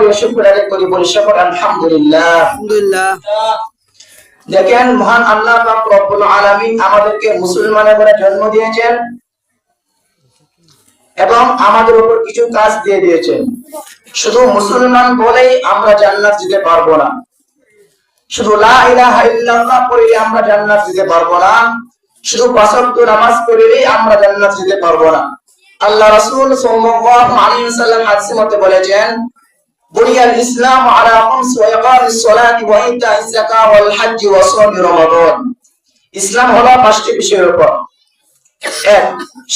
সকলে শুকর আদায় করি, বলি সকল আলহামদুলিল্লাহ। আলহামদুলিল্লাহ। দেখেন, মহান আল্লাহ পাক রব্বুল আলামিন আমাদেরকে মুসলমানের করে জন্ম দিয়েছেন এবং আমাদের উপর কিছু কাজ দিয়ে দিয়েছেন। শুধু মুসলমান বলেই আমরা জান্নাত যেতে পারবো না, শুধু লা ইলাহা ইল্লাল্লাহ পড়েই আমরা জান্নাত যেতে পারবো না, শুধু পাঁচ ওয়াক্ত নামাজ পড়েই আমরা জান্নাত যেতে পারবো না। আল্লাহ রাসূল সাল্লাল্লাহু আলাইহি ওয়াসাল্লাম হাদিসে মধ্যে বলেছেন, বুনিয়াল ইসলাম আলা খামস ওয়া ইকামিস সালাতি ওয়া ইতাইজ যাকাত ওয়াল হজ্জ ওয়া সাওম রমাদান। ইসলাম হলো পাঁচটি বিষয়ের উপর। এক,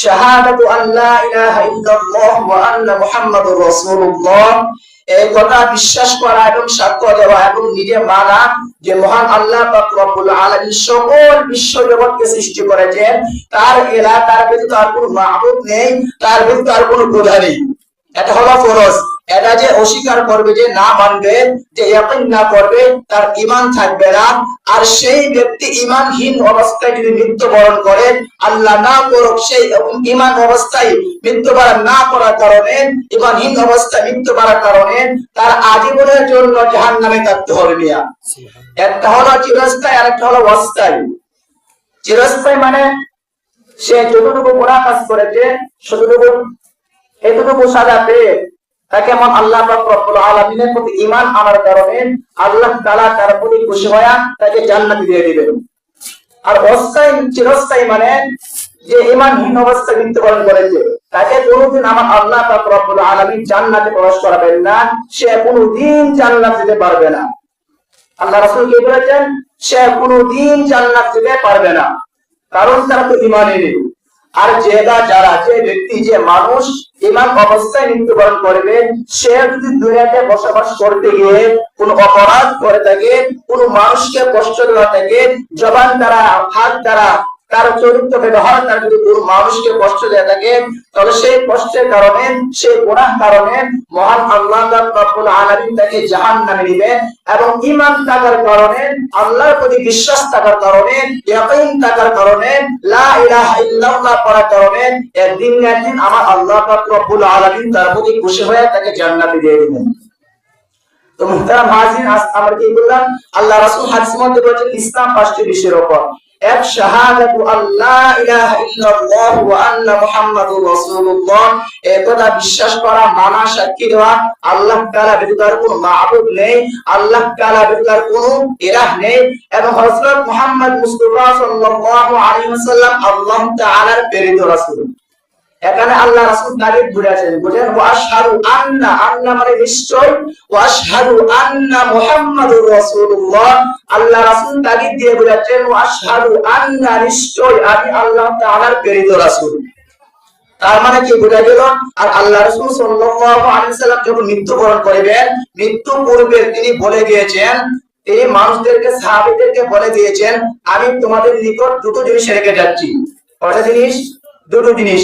শাহাদাতু আল্লা ইলাহা ইল্লাল্লাহ ওয়া আন্না মুহাম্মাদুর রাসূলুল্লাহ। এই কথা বিশ্বাস করা এবং সাক্ষ্য দেওয়া এবং নিজে মানা যে মহান আল্লাহ পাক রব্বুল আলামিন সকল বিশ্ব জগৎকে সৃষ্টি করেছেন, তার এলা তার ব্যতীত আর কোনো মাবুদ নেই, তার ব্যতীত আর কোনো খোদা নেই। এটা হলো ফরজ। এটা যে অস্বীকার করবে, যে না মানবে, যে ইয়াকিন না করবে, তার ঈমান থাকবে না। আর সেই ব্যক্তি ঈমানহীন অবস্থায় যদি মৃত্যুবরণ করে, আল্লাহ না করুক, সেই ঈমান অবস্থায় মৃত্যুবরণ না করার কারণে, ঈমানহীন অবস্থায় মৃত্যুবরণের কারণে তার আজীবনের জন্য জাহান্নামে থাকতে হবে। মিয়া, একটা হলো চিরস্থায়ী আর একটা হলো অস্থায়ী। চিরস্থায়ী মানে সে যতটুকু গুনাহ কাজ করেছে এতটুকু সাজা পেয়ে তাকে এমন আল্লাহ পাক রব্বুল আলামিনের প্রতি ঈমান আনার কারণে আল্লাহ তাআলা তার প্রতি খুশি হয়ে তাকে জান্নাত দিয়ে দিবেন। আর অস্থায়ী চিরস্থায়ী মানে যে ঈমানহীন অবস্থায় মৃত্যুবরণ করেছে, তাকে কোনোদিন আমার আল্লাহ পাক রব্বুল আলামিন জান্নাতে প্রবেশ করাবেন না, সে কোনোদিন জান্নাত যেতে পারবে না। আল্লাহ রাসূল কি বলেছেন? সে কোনোদিন জান্নাত যেতে পারবে না, কারণ তারা তো ঈমানই নেই। আর যে ব্যক্তি, যে মানুষ ঈমান অবস্থায় মৃত্যুবরণ করবে, সে যদি দুনিয়াতে বসবাস করতে গিয়ে কোন অপরাধ করে থাকে, কোন মানুষকে কষ্ট দেওয়া থাকে, জবান দ্বারা, হাত দ্বারা, তার চরিত্র ব্যবহার দ্বারা যদি কোন মানুষকে কষ্ট দেওয়া থাকে, তাহলে সেই কষ্টের কারণে, সেই গুনাহ কারণে মহান আল্লাহ রাব্বুল আলামিন তাকে জাহান্নামে দিবেন। এবং ঈমান থাকার কারণে, আল্লাহর প্রতি বিশ্বাস থাকার কারণে, ইয়াকিন থাকার কারণে, লা ইলাহা ইল্লাল্লাহ পড়ার কারণে একদিন না একদিন আমার আল্লাহ রাব্বুল আলামিন তার প্রতি খুশি হয়ে তাকে জান্নাতে দিয়ে দিবেন। তো মুহতারাম হাজির, আমরা কি বললাম? আল্লাহ রাসূল হাদিসের মধ্যে বলেছেন ইসলাম পাঁচটি বিষয়ের উপর। এক, শাহাদাতু আল্লা ইলাহা ইল্লাল্লাহ ওয়া আন্না মুহাম্মাদুর রাসূলুল্লাহ। এই কথা বিশ্বাস করা, মানা, সাক্ষী দেওয়া আল্লাহ তাআলা ব্যতীত আর কোনো মাবুদ নেই, আল্লাহ তাআলা ব্যতীত আর কোনো ইলাহ নেই, এবং হযরত মুহাম্মদ মুস্তাফা সাল্লাল্লাহু আলাইহি ওয়াসাল্লাম আল্লাহ তাআলার প্রেরিত রাসূল। এখানে আল্লাহ রাসূল তারিফ করেছেন, বলেন ওয়া আশহাদু আন্না, আন্না মানে নিশ্চয়, ওয়া আশহাদু আন্না মুহাম্মাদুর রাসূলুল্লাহ। আল্লাহ রাসূল তারিফ দিয়ে বলেছেন ওয়া আশহাদু আন্না, নিশ্চয় আমি আল্লাহ তাআলার প্রেরিত রাসূল। তার মানে কি বোঝা গেল? আর আল্লাহ রাসূল সাল্লাল্লাহু আলাইহি ওয়াসাল্লাম যখন মৃত্যুবরণ করবেন, মৃত্যু পূর্বে তিনি বলে গিয়েছেন, তিনি মানুষদেরকে, সাহাবীদেরকে বলে দিয়েছেন, আমি তোমাদের নিকট দুটো জিনিস রেখে যাচ্ছি। কয়টা জিনিস? দুটো জিনিস।